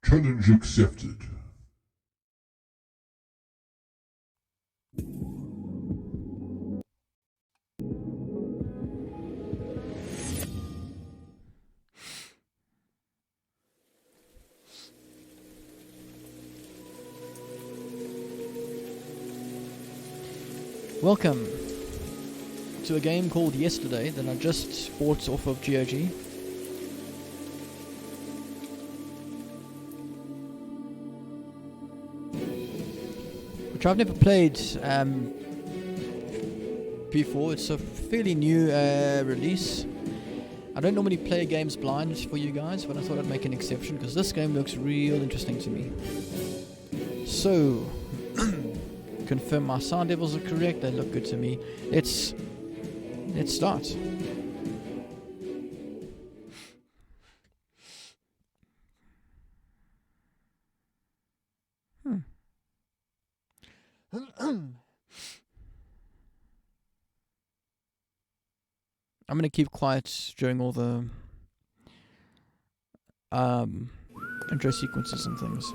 Challenge accepted. Welcome to a game called Yesterday that I just bought off of GOG. Which I've never played before. It's a fairly new release. I don't normally play games blind for you guys, but I thought I'd make an exception because this game looks real interesting to me. So, confirm my sound levels are correct. They look good to me. Let's start. I'm gonna keep quiet during all the intro sequences and things.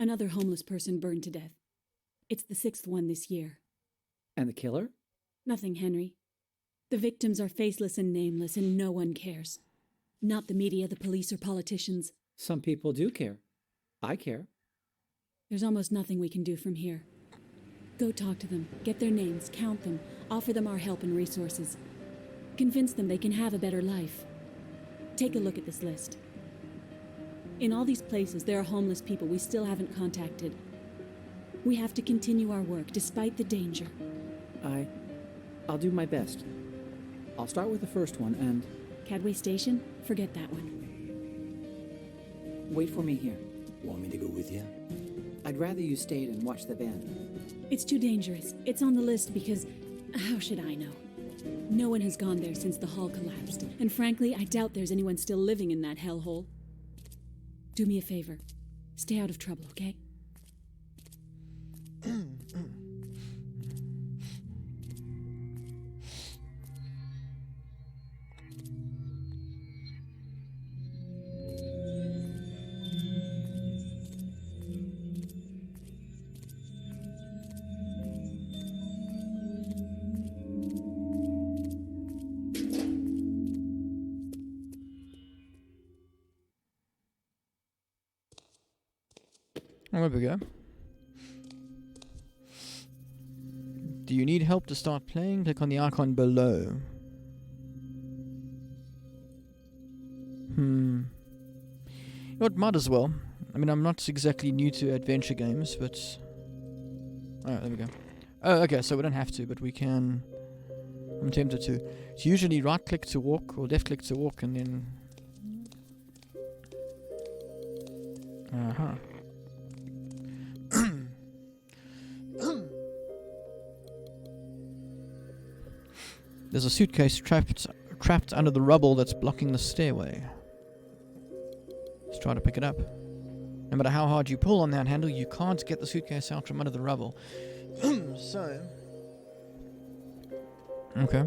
Another homeless person burned to death. It's the 6th one this year. And the killer? Nothing, Henry. The victims are faceless and nameless, and no one cares. Not the media, the police, or politicians. Some people do care. I care. There's almost nothing we can do from here. Go talk to them, get their names, count them, offer them our help and resources. Convince them they can have a better life. Take a look at this list. In all these places, there are homeless people we still haven't contacted. We have to continue our work, despite the danger. I'll do my best. I'll start with the first one and... Cadway Station? Forget that one. Wait for me here. Want me to go with you? I'd rather you stayed and watched the band. It's too dangerous. It's on the list because... how should I know? No one has gone there since the hall collapsed. And frankly, I doubt there's anyone still living in that hellhole. Do me a favor. Stay out of trouble, okay? Oh, there we go. Do you need help to start playing? Click on the icon below. You know what, might as well. I mean, I'm not exactly new to adventure games, but... Oh, there we go. Oh, okay, so we don't have to, but we can... I'm tempted to. It's usually right-click to walk, or left-click to walk, and then... Uh-huh. There's a suitcase trapped under the rubble that's blocking the stairway. Let's try to pick it up. No matter how hard you pull on that handle, you can't get the suitcase out from under the rubble. So, Okay.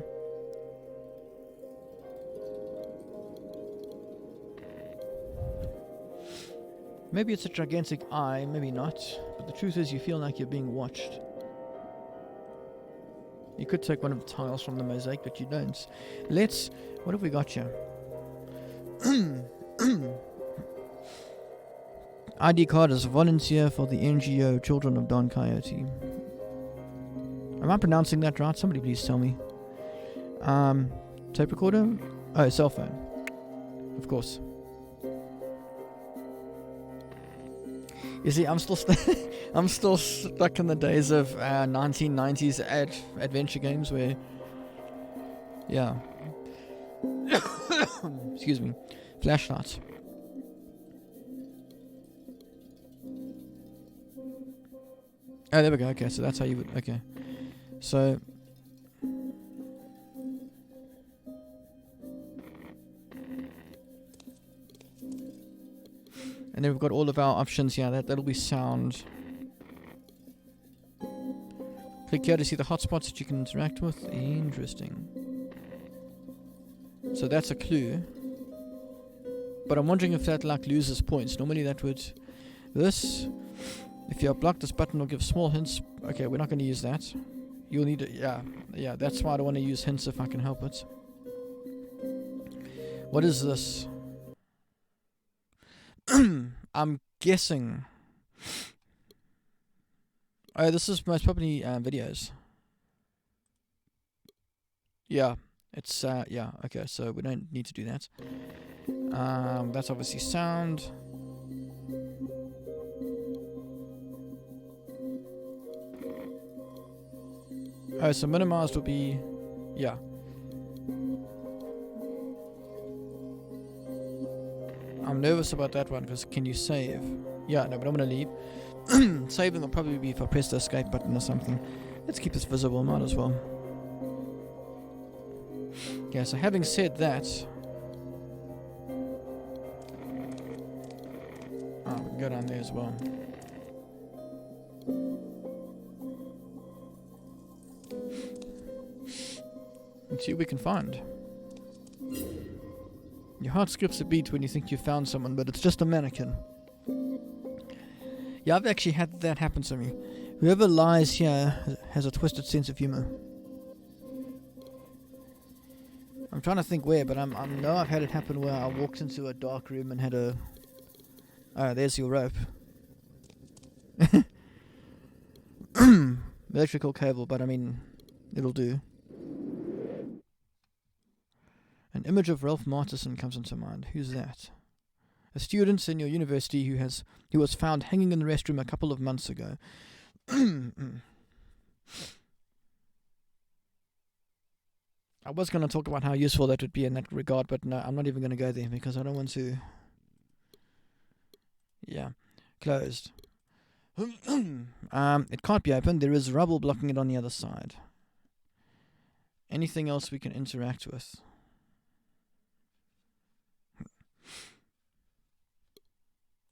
Maybe it's a gigantic eye, maybe not. But the truth is you feel like you're being watched. You could take one of the tiles from the mosaic, but you don't. Let's... What have we got here? ID card as a volunteer for the NGO Children of Don Coyote. Am I pronouncing that right? Somebody please tell me. Tape recorder? Oh, cell phone. Of course. You see, I'm still stuck in the days of 1990s adventure games where, yeah. Excuse me. Flashlights. Oh, there we go. Okay, so that's how you would. Okay, so. And then we've got all of our options here. That'll be sound. Click here to see the hotspots that you can interact with. Interesting. So that's a clue. But I'm wondering if that like loses points. Normally that would... This... If you are blocked, this button will give small hints. Okay, we're not going to use that. You'll need it. Yeah, that's why I don't want to use hints if I can help it. What is this? I'm guessing. Oh, this is most probably videos. Yeah, it's yeah. Okay, so we don't need to do that. That's obviously sound. Oh, so minimized will be, yeah. I'm nervous about that one because can you save? Yeah, no, but I'm going to leave. Saving will probably be if I press the escape button or something. Let's keep this visible, might as well. Yeah, so having said that... Oh, we can go down there as well. Let's see what we can find. Your heart skips a beat when you think you found someone, but it's just a mannequin. Yeah, I've actually had that happen to me. Whoever lies here has a twisted sense of humor. I'm trying to think where, but I know I've had it happen where I walked into a dark room and had a... Oh, there's your rope. Electrical cable, but I mean, it'll do. An image of Ralph Martison comes into mind. Who's that? A student in your university who was found hanging in the restroom a couple of months ago. I was going to talk about how useful that would be in that regard, but no, I'm not even going to go there because I don't want to... Yeah. Closed. It can't be opened. There is rubble blocking it on the other side. Anything else we can interact with?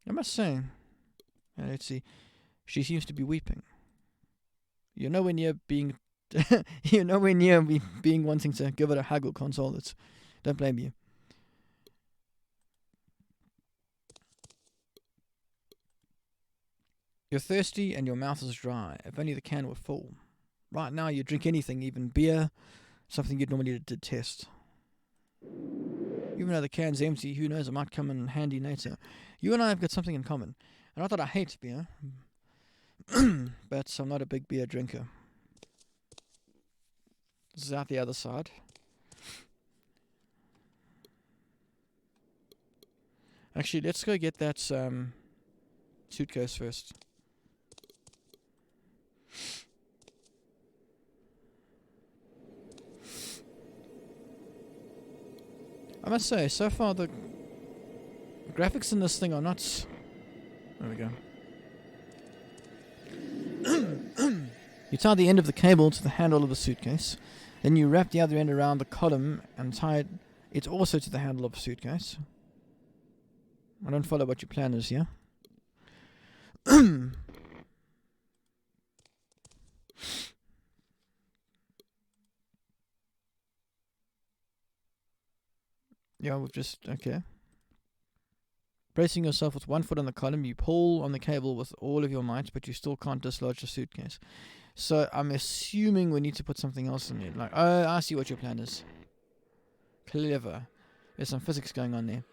I must say, let's see, she seems to be weeping. You're nowhere near being, being wanting to give her a hug or console it. Don't blame you. You're thirsty and your mouth is dry. If only the can were full. Right now you drink anything, even beer, something you'd normally detest. Even though the can's empty, who knows, it might come in handy later. You and I have got something in common. And not that I hate beer, but I'm not a big beer drinker. This is out the other side. Actually, let's go get that suitcase first. I must say, so far the graphics in this thing are not... There we go. You tie the end of the cable to the handle of the suitcase. Then you wrap the other end around the column and tie it also to the handle of the suitcase. I don't follow what your plan is here. Yeah, we've just... Okay. Bracing yourself with one foot on the column, you pull on the cable with all of your might, but you still can't dislodge the suitcase. So I'm assuming we need to put something else in there. Like, oh, I see what your plan is. Clever. There's some physics going on there.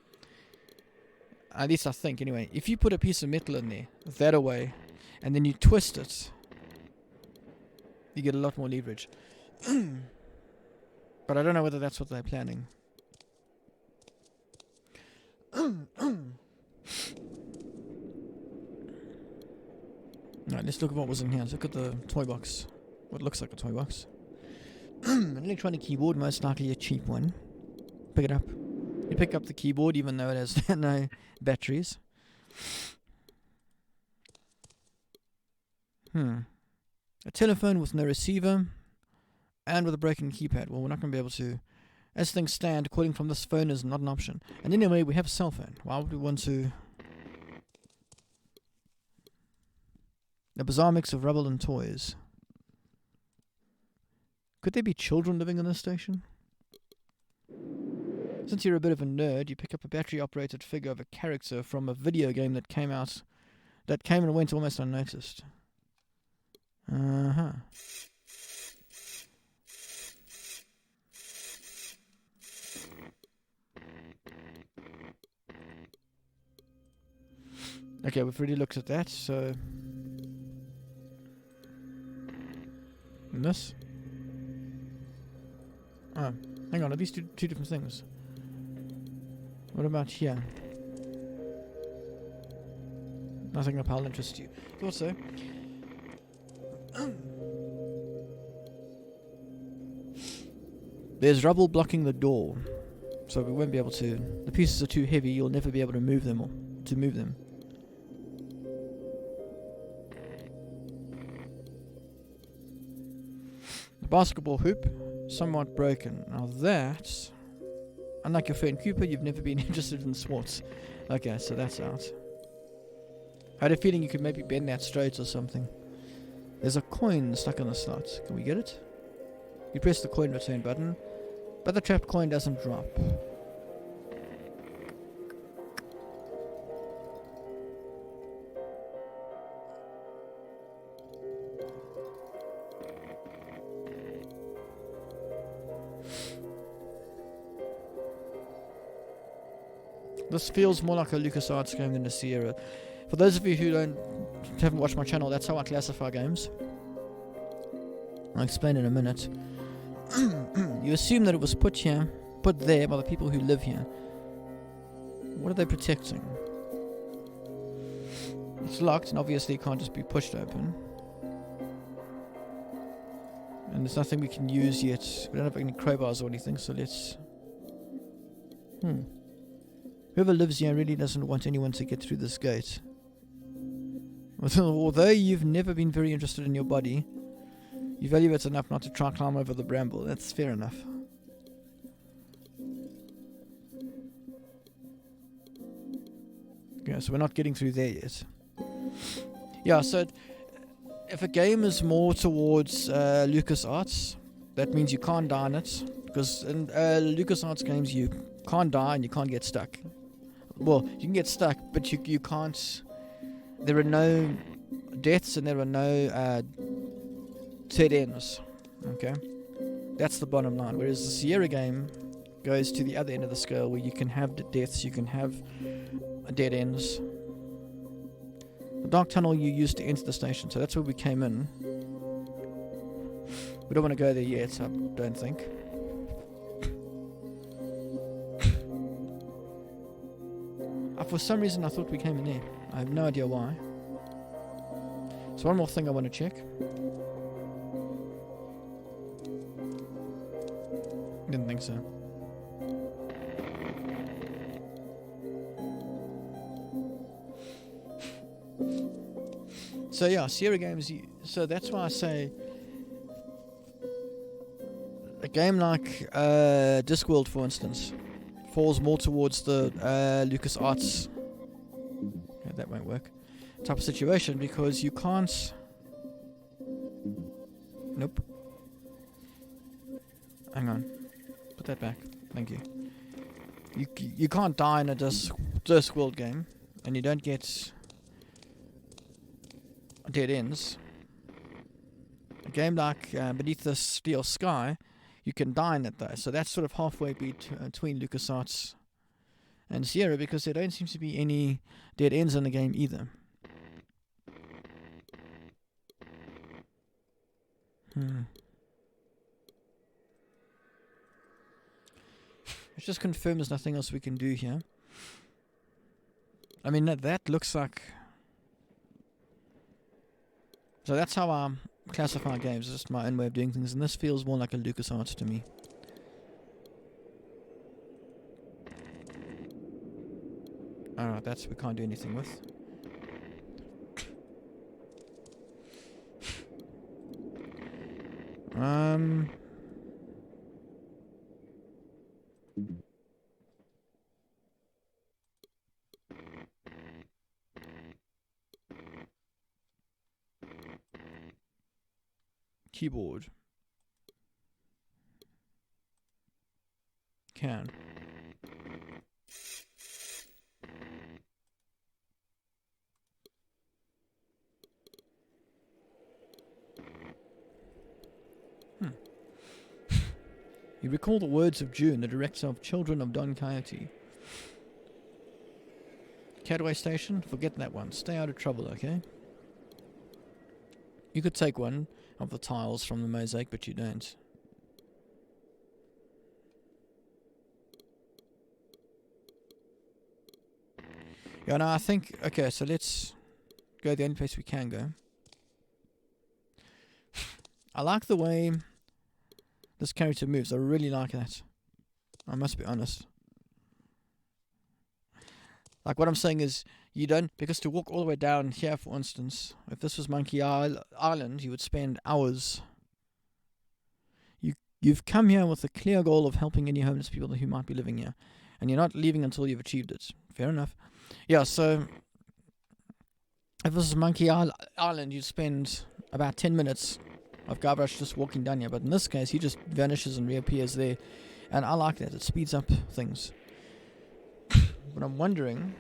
At least I think, anyway. If you put a piece of metal in there, that away, and then you twist it, you get a lot more leverage. But I don't know whether that's what they're planning. Alright, let's look at what was in here. Let's look at the toy box. What looks like a toy box. An electronic keyboard, most likely a cheap one. Pick it up. You pick up the keyboard even though it has no batteries. A telephone with no receiver and with a broken keypad. Well, we're not going to be able to... As things stand, calling from this phone is not an option. And anyway, we have a cell phone. Why would we want to... A bizarre mix of rubble and toys. Could there be children living in this station? Since you're a bit of a nerd, you pick up a battery-operated figure of a character from a video game that came and went almost unnoticed. Uh-huh. Okay, we've already looked at that, so... And this? Oh, hang on, are these two different things? What about here? Nothing of I'll interest you. Thought so. There's rubble blocking the door, so we won't be able to... The pieces are too heavy, you'll never be able to move them. The basketball hoop, somewhat broken. Now that... Unlike your friend Cooper, you've never been interested in sports. Okay, so that's out. I had a feeling you could maybe bend that straight or something. There's a coin stuck in the slot. Can we get it? You press the coin return button, but the trapped coin doesn't drop. This feels more like a LucasArts game than a Sierra. For those of you who haven't watched my channel, that's how I classify games. I'll explain in a minute. You assume that it was put there by the people who live here. What are they protecting? It's locked and obviously it can't just be pushed open. And there's nothing we can use yet. We don't have any crowbars or anything, so let's... Whoever lives here really doesn't want anyone to get through this gate. Although you've never been very interested in your body, you value it enough not to try and climb over the bramble. That's fair enough. Okay, so we're not getting through there yet. Yeah, so if a game is more towards LucasArts, that means you can't die in it. Because in LucasArts games, you can't die and you can't get stuck. Well, you can get stuck, but you can't... There are no deaths and there are no dead ends. Okay? That's the bottom line. Whereas the Sierra game goes to the other end of the scale where you can have deaths, you can have dead ends. The dark tunnel you used to enter the station, so that's where we came in. We don't want to go there yet, I don't think. For some reason I thought we came in there. I have no idea why. So one more thing I want to check. Didn't think so. So yeah, Sierra games, so that's why I say a game like Discworld, for instance, falls more towards the LucasArts, yeah, that won't work, type of situation, because you can't... Nope. Hang on. Put that back. Thank you. You can't die in a Discworld game, and you don't get dead ends. A game like Beneath the Steel Sky, you can die in it though, so that's sort of halfway between LucasArts and Sierra, because there don't seem to be any dead ends in the game either. Let's just confirm there's nothing else we can do here. I mean, that looks like... So that's how I classify games, it's just my own way of doing things, and this feels more like a LucasArts to me. Alright, that's we can't do anything with. Keyboard. Can. You recall the words of June, the director of Children of Don Quixote. Cataway Station? Forget that one. Stay out of trouble, okay? You could take one of the tiles from the mosaic, but you don't. Yeah, no, I think... Okay, so let's go the only place we can go. I like the way this character moves. I really like that. I must be honest. Like, what I'm saying is, you don't... Because to walk all the way down here, for instance, if this was Monkey Island, you would spend hours. You've come here with the clear goal of helping any homeless people who might be living here. And you're not leaving until you've achieved it. Fair enough. Yeah, so... If this was Monkey Island, you'd spend about 10 minutes of Guybrush just walking down here. But in this case, he just vanishes and reappears there. And I like that. It speeds up things. But I'm wondering...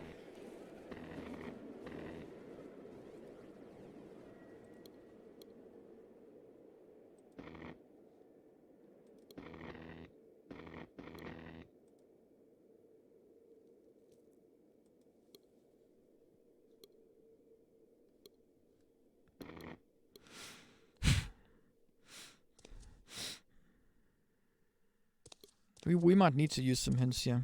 We might need to use some hints here.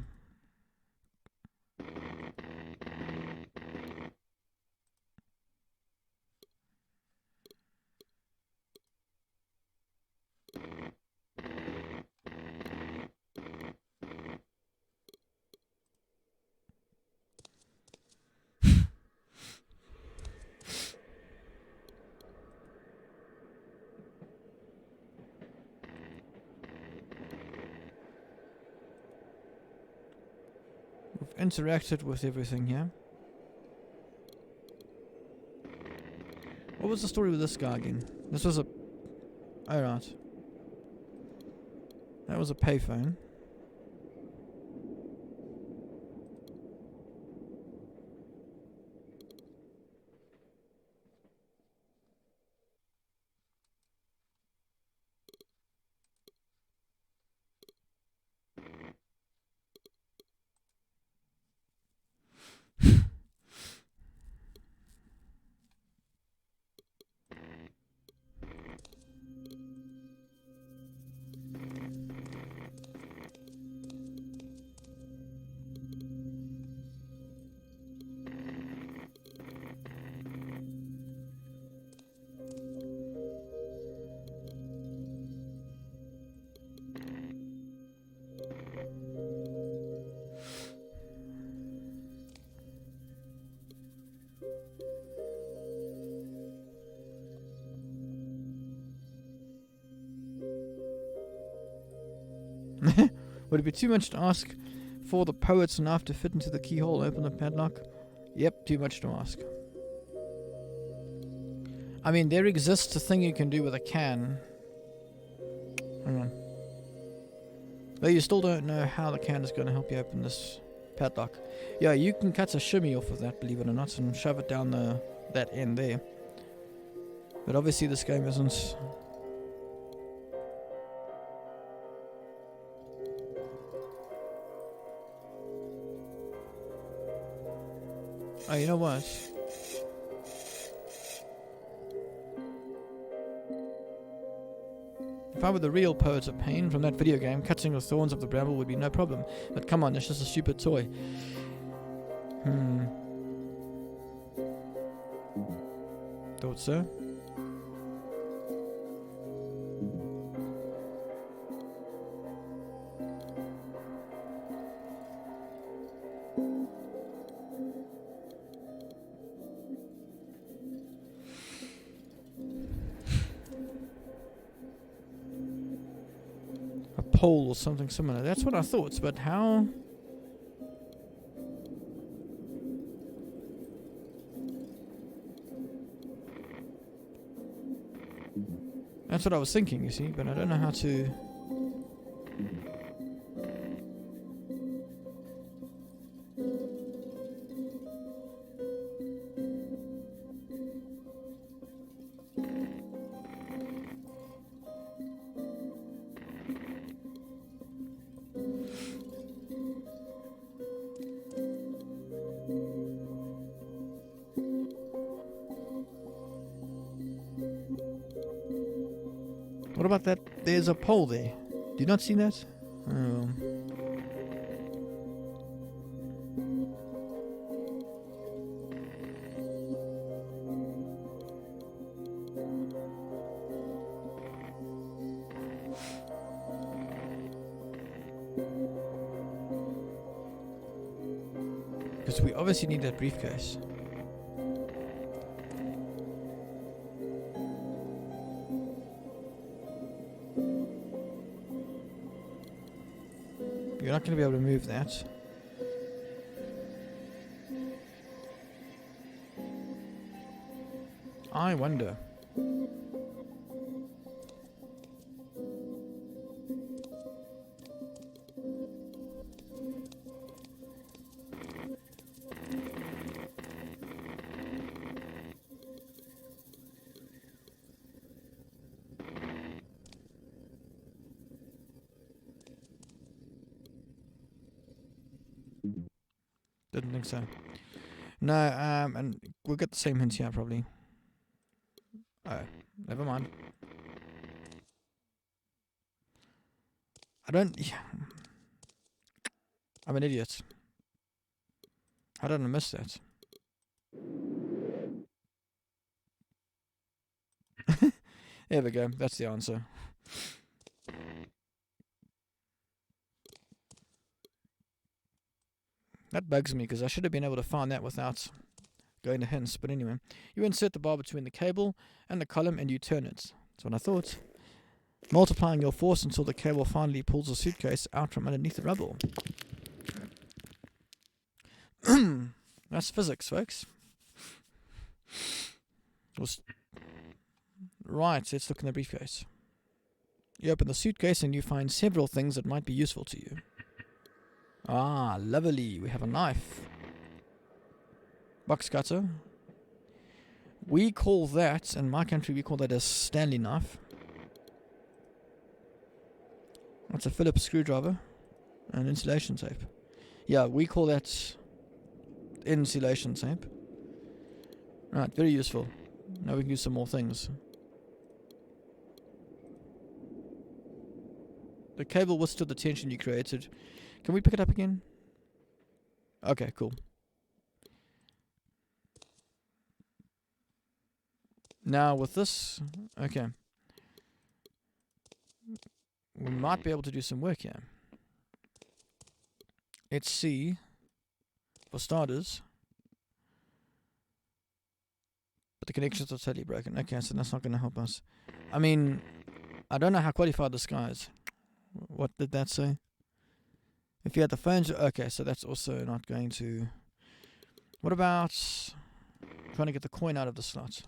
We've interacted with everything here. What was the story with this guy again? This was a... Oh, right. That was a payphone. Would it be too much to ask for the poet's knife to fit into the keyhole, open the padlock? Yep, too much to ask. I mean, there exists a thing you can do with a can. Hang on. But you still don't know how the can is going to help you open this padlock. Yeah, you can cut a shimmy off of that, believe it or not, and shove it down that end there. But obviously this game isn't... Oh, you know what? If I were the real Poet of Pain from that video game, cutting the thorns of the bramble would be no problem. But come on, it's just a stupid toy. Thought so. Pole or something similar. That's what I thought, but how? That's what I was thinking, you see, but I don't know how to... What about that? There's a pole there. Do you not see that? Oh. Because we obviously need that briefcase. You're not going to be able to move that. I wonder. Didn't think so. No, and we'll get the same hints here probably. Oh, never mind. I don't... Yeah. I'm an idiot. How did I miss that? There we go. That's the answer. That bugs me because I should have been able to find that without going to hints. But anyway, you insert the bar between the cable and the column and you turn it. That's what I thought. Multiplying your force until the cable finally pulls the suitcase out from underneath the rubble. That's physics, folks. Right, let's look in the briefcase. You open the suitcase and you find several things that might be useful to you. Ah, lovely. We have a knife. Box cutter. We call that, in my country, we call that a Stanley knife. That's a Phillips screwdriver. And insulation tape. Yeah, we call that insulation tape. Right, very useful. Now we can do some more things. The cable withstood the tension you created. Can we pick it up again? Okay, cool. Now with this, okay. We might be able to do some work here. Let's see. For starters. But the connections are totally broken. Okay, so that's not going to help us. I mean, I don't know how qualified this guy is. What did that say? If you had the phones, okay, so that's also not going to... What about trying to get the coin out of the slot?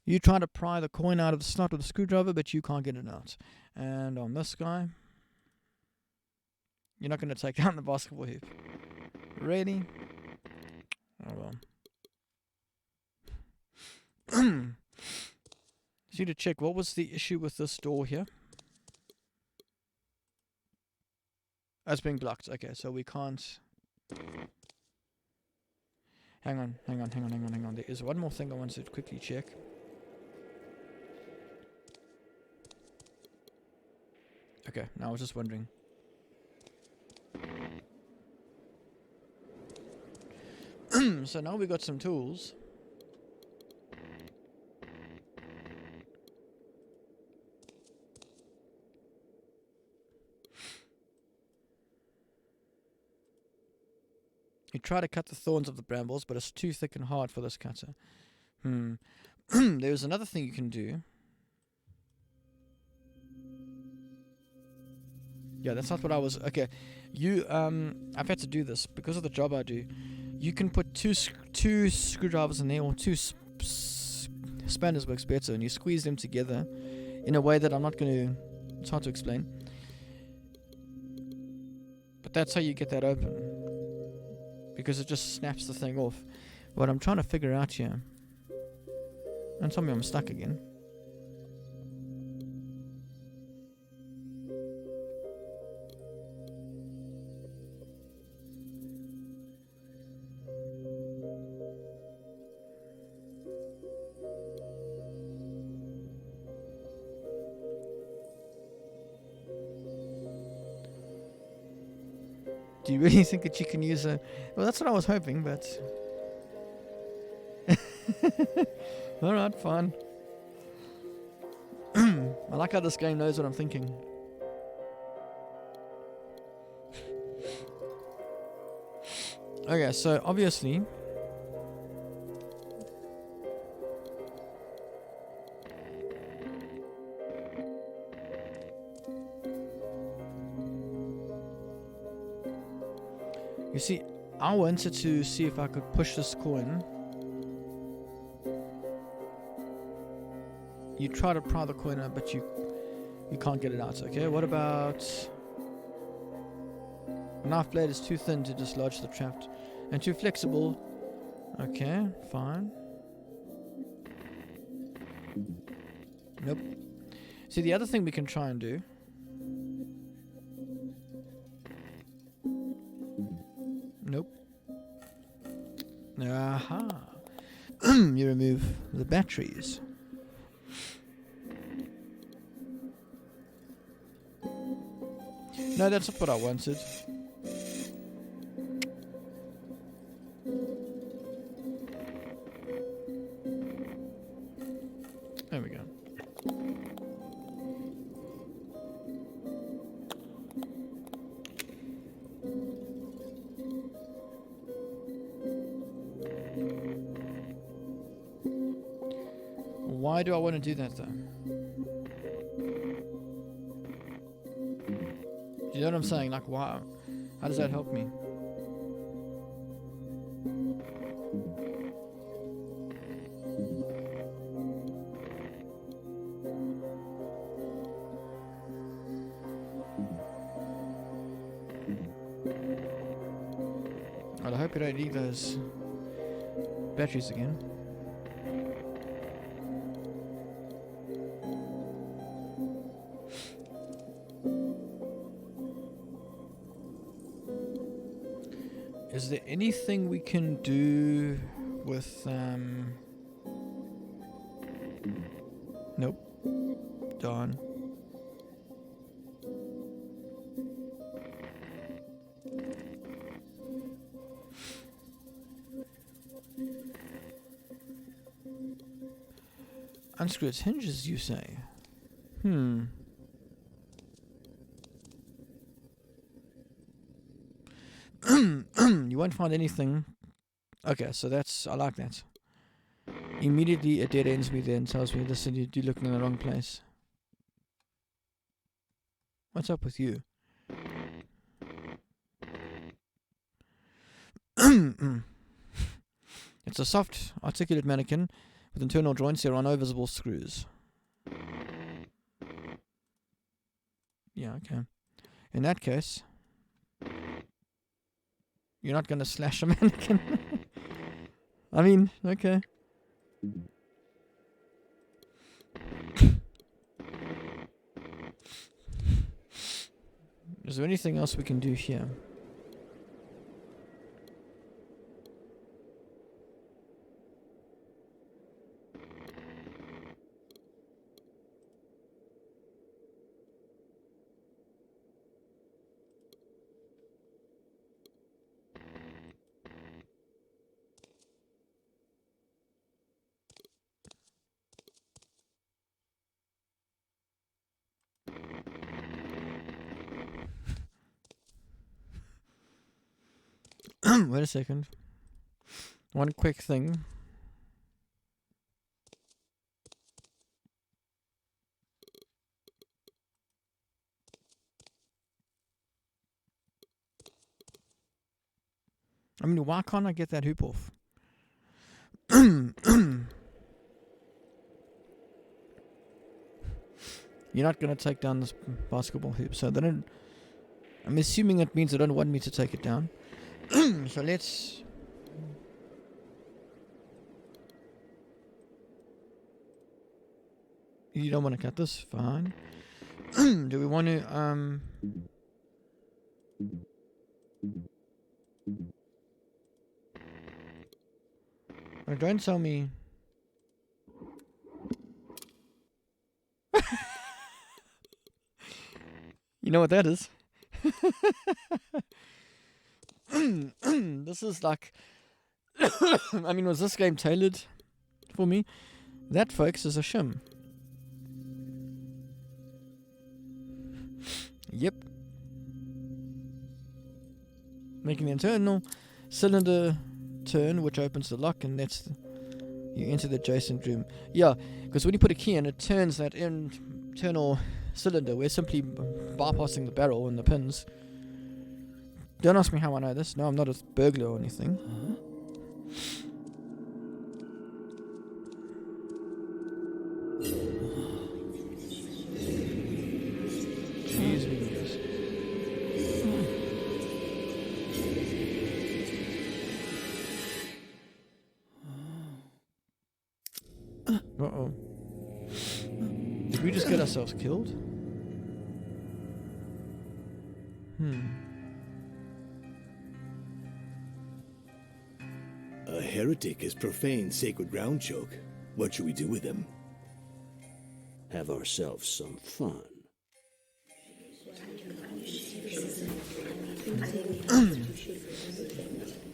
You try to pry the coin out of the slot with a screwdriver, but you can't get it out. And on this guy, you're not going to take down the basketball hoop. Ready? Oh well. Just need to check, what was the issue with this door here? Oh, it's being blocked. Okay, so we can't. Hang on. There is one more thing I want to quickly check. Okay, now I was just wondering. So now we got some tools. You try to cut the thorns of the brambles, but it's too thick and hard for this cutter. There's another thing you can do. Yeah, that's not what I was... Okay, I've had to do this because of the job I do. You can put two screwdrivers in there, or two spanners works better, and you squeeze them together in a way that I'm not going to... It's hard to explain. But that's how you get that open. Because it just snaps the thing off. What I'm trying to figure out here... Don't tell me I'm stuck again. Do you really think that you can use a... Well, that's what I was hoping, but... Alright, fine. I like how this game knows what I'm thinking. Okay, so obviously... You see, I wanted to see if I could push this coin. You try to pry the coin out, but you can't get it out. Okay, what about... The knife blade is too thin to dislodge the trap, and too flexible. Okay, fine. Nope. See, the other thing we can try and do... Nope. Aha. You remove the batteries. No, that's not what I wanted. There we go. Why do I want to do that, though? Do you know what I'm saying? Like, why? How does that help me? Well, I hope you don't need those batteries again. Is there anything we can do with, Nope. Darn. Unscrew its hinges, you say? You won't find anything. Okay, so that's... I like that. Immediately it dead ends me there and tells me, listen, you're looking in the wrong place. What's up with you? It's a soft, articulate mannequin with internal joints. There are no visible screws. Yeah, okay. In that case, you're not going to slash a mannequin. I mean, okay. Is there anything else we can do here? Wait a second. One quick thing. I mean, why can't I get that hoop off? You're not going to take down this basketball hoop, so they don't... I'm assuming it means they don't want me to take it down. So let's... You don't want to cut this? Fine. Do we want to, Oh, don't tell me... You know what that is? This is like... I mean, was this game tailored for me? That, folks, is a shim. Yep. Making the internal cylinder turn, which opens the lock, and that's... You enter the adjacent room. Yeah, because when you put a key in, it turns that internal cylinder. We're simply bypassing the barrel and the pins. Don't ask me how I know this. No, I'm not a burglar or anything. Jeez Louise. Uh-oh. Did we just get ourselves killed? A heretic has profaned sacred ground, Choke. What should we do with him? Have ourselves some fun.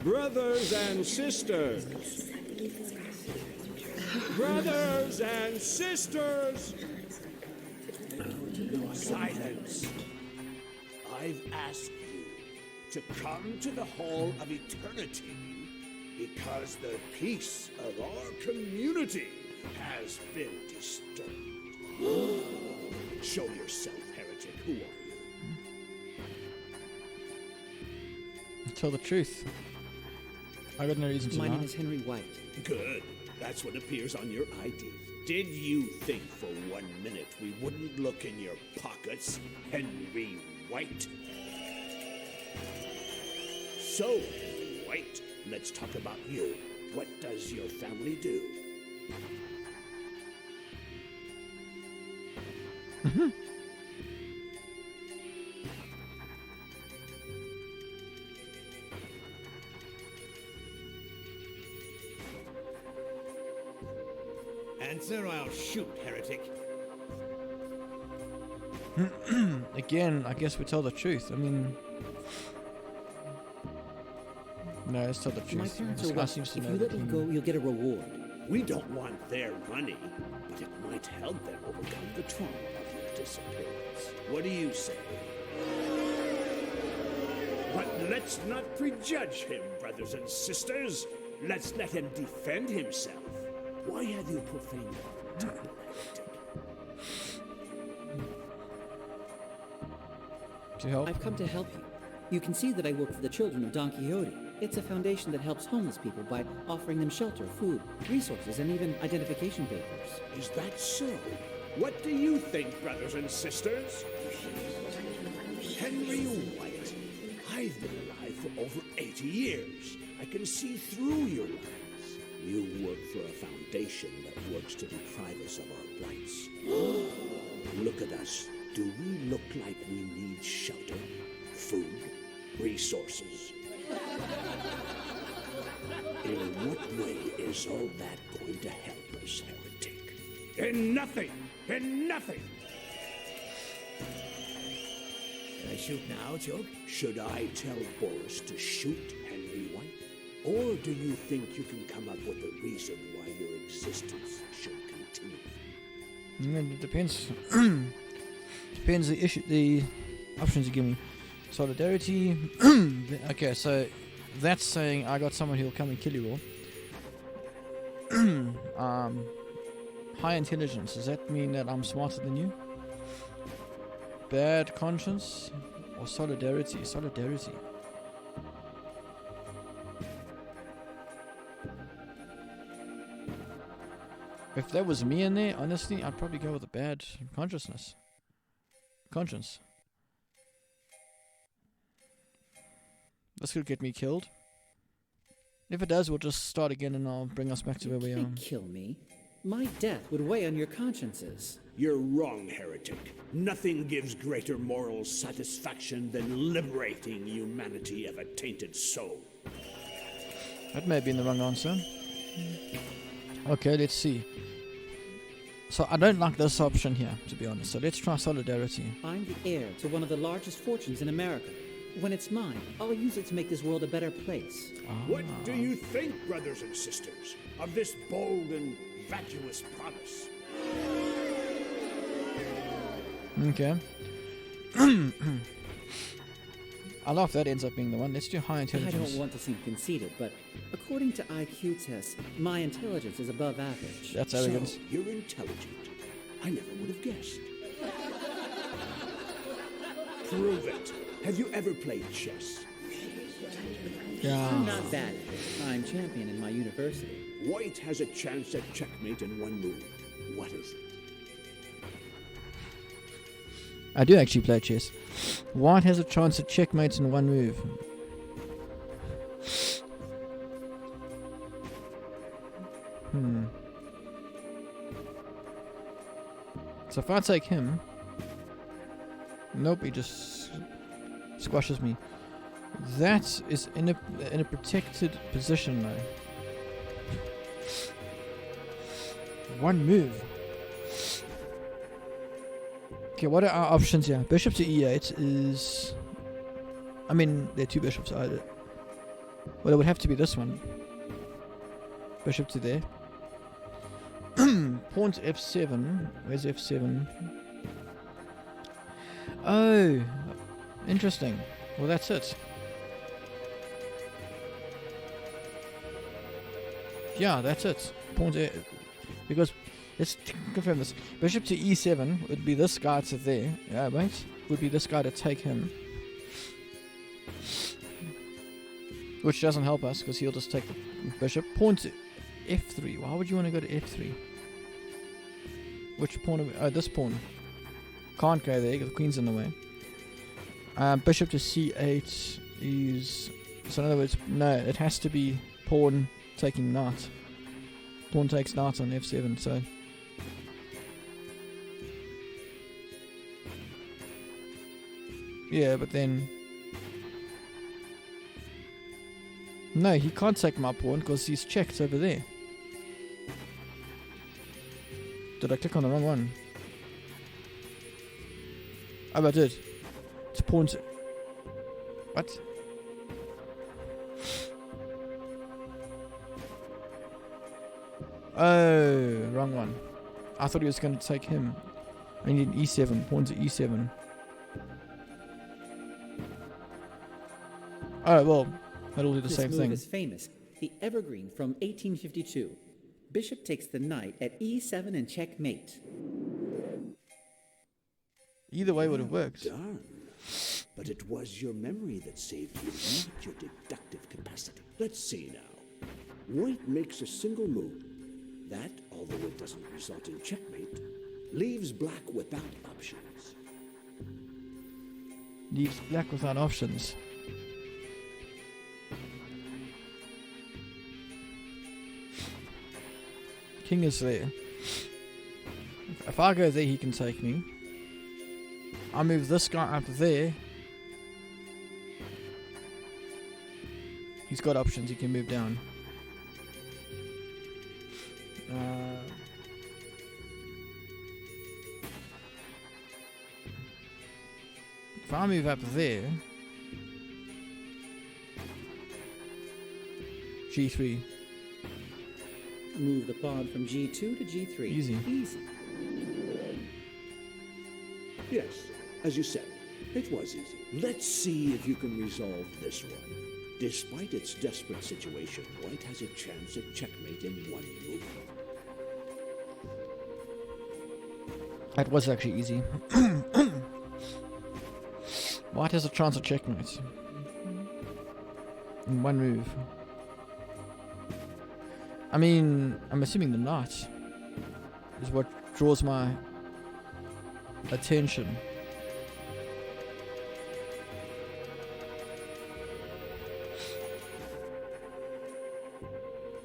Brothers and sisters! Brothers and sisters! Silence! I've asked you to come to the Hall of Eternity because the peace of our community has been disturbed. Show yourself, heretic. Who are you? Tell the truth. I got no reason to My lie. name is Henry White. Good. That's what appears on your ID. Did you think for 1 minute we wouldn't look in your pockets, Henry White? So, White, let's talk about you. What does your family do? Answer, I'll shoot, heretic. Again, I guess we tell the truth. I mean... No, let's tell the My truth. parents This are guy well. seems to If know you that let me he... go, you'll get a reward. We don't want their money, but it might help them overcome the trauma of your disappearance. What do you say? But let's not prejudge him, brothers and sisters. Let's let him defend himself. Why have you profaned our temple, heretic? To help? I've come to help you. You can see that I work for the children of Don Quixote. It's a foundation that helps homeless people by offering them shelter, food, resources, and even identification papers. Is that so? What do you think, brothers and sisters? Henry White, I've been alive for over 80 years. I can see through your lies. You work for a foundation that works to deprive us of our rights. Look at us. Do we look like we need shelter, food, resources? In what way is all that going to help us, heretic? In nothing! In nothing! Can I shoot now, Choke? Should I tell Boris to shoot Henry White? Or do you think you can come up with a reason why your existence should continue? It depends. Depends the options you give me. Solidarity. Okay, so that's saying I got someone who'll come and kill you all. High intelligence. Does that mean that I'm smarter than you? Bad conscience or solidarity? Solidarity. If that was me in there, honestly, I'd probably go with a bad conscience. This could get me killed. If it does, we'll just start again and I'll bring us back to where we are. You can't kill me. My death would weigh on your consciences. You're wrong, heretic. Nothing gives greater moral satisfaction than liberating humanity of a tainted soul. That may have been the wrong answer. Okay, let's see. So I don't like this option here, to be honest. So let's try solidarity. I'm the heir to one of the largest fortunes in America. When it's mine, I'll use it to make this world a better place. What do you think, brothers and sisters, of this bold and vacuous promise? Okay. I love that ends up being the one. Let's do high I intelligence. don't want to seem conceited, but according to IQ tests, my intelligence is above average. That's arrogance. So, you're intelligent. I never would have guessed. Prove it. Have you ever played chess? I'm Yeah. not bad at it. I'm champion in my university. White has a chance at checkmate in one move. What is it? I do actually play chess. White has a chance at checkmate in one move. So if I take him... Nope, he just squashes me. That is in a protected position though. One move. Okay, what are our options here? Bishop to e8 is... I mean, there are two bishops. Well, it would have to be this one. Bishop to there. Pawn to f7. Where's f7? Oh, interesting. Well, that's it. Yeah, that's it. Pawn to... Because... Let's confirm this. Bishop to e7 would be this guy to there. Yeah, wait. Would be this guy to take him. Which doesn't help us, because he'll just take the bishop. Pawn to f3. Why would you want to go to f3? Which pawn? Oh, this pawn. Can't go there, because the queen's in the way. Bishop to c8 is... So in other words, no, it has to be pawn taking knight. Pawn takes knight on f7, so... Yeah, but then... No, he can't take my pawn because he's checked over there. Did I click on the wrong one? Oh, I did. It's pawn to... What? Oh, wrong one. I thought he was going to take him. I need e7, pawn to e7. Oh, well, that'll do the same This thing. move is famous. The Evergreen from 1852. Bishop takes the knight at e7 and checkmate. Either way would have worked. Done. But it was your memory that saved you, not your deductive capacity. Let's see now. White makes a single move. That, although it doesn't result in checkmate, leaves black without options. Leaves black without options. King is there. If I go there, he can take me. I move this guy up there. He's got options, he can move down. If I move up there, G3. Move the pawn from G2 to G3. Easy. Easy. Yes, as you said, it was easy. Let's see if you can resolve this one. Despite its desperate situation, White has a chance at checkmate in one move. That was actually easy. White has a chance at checkmate. In one move. I mean, I'm assuming the knight is what draws my attention.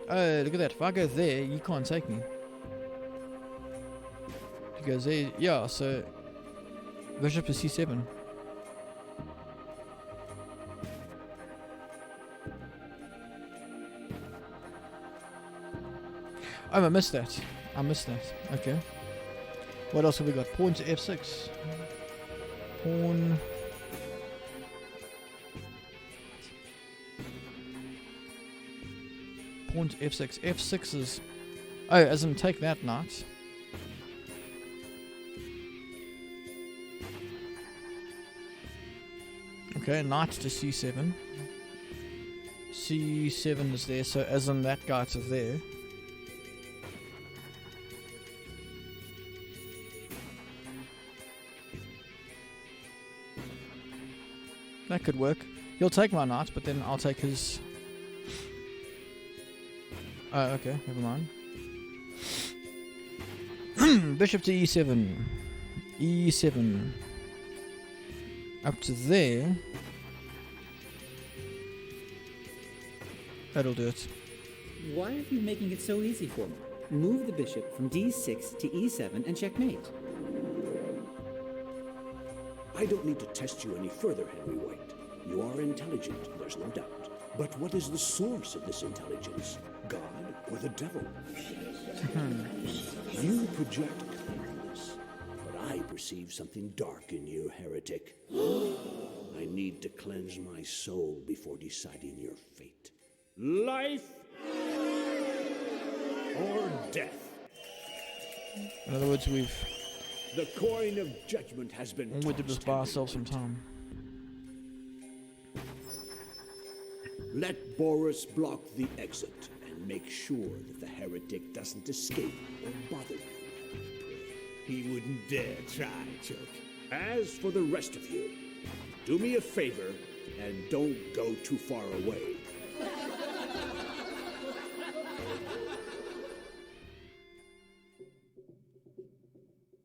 Oh, look at that. If I go there, you can't take me. He goes there. Yeah, so bishop is c7. Oh, I missed that. I missed that. Okay. What else have we got? Pawn to f6. Pawn. Pawn to f6. F6 is... Oh, as in take that knight. Okay, knight to c7. c7 is there, so as in that guy to there. That could work. He'll take my knight, but then I'll take his... Oh, okay, never mind. Bishop to e7. e7. Up to there. That'll do it. Why are you making it so easy for me? Move the bishop from D6 to E7 and checkmate. I don't need to test you any further, Henry White. You are intelligent, there's no doubt. But what is the source of this intelligence? God or the devil? You project cleverness, but I perceive something dark in you, heretic. I need to cleanse my soul before deciding your fate. Life or death? In other words, we've... The coin of judgment has been all we did was tossed, buy Henry ourselves some White. time. Let Boris block the exit and make sure that the heretic doesn't escape or bother you. He wouldn't dare try, Choke. As for the rest of you, do me a favor and don't go too far away.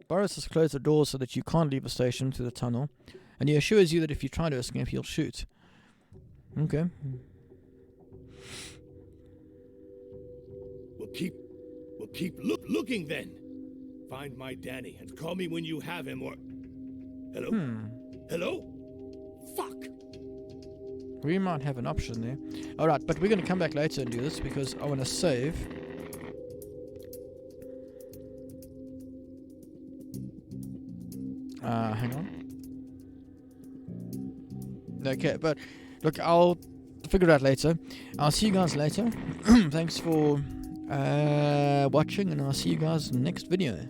Boris has closed the door so that you can't leave the station through the tunnel, and he assures you that if you try to escape, he'll shoot. Okay. We'll keep looking then. Find my Danny and call me when you have him or... Hello? Hello? Fuck! We might have an option there. Alright, but we're going to come back later and do this because I want to save. Hang on. Okay, but look, I'll figure it out later. I'll see you guys later. Thanks for watching, and I'll see you guys in the next video.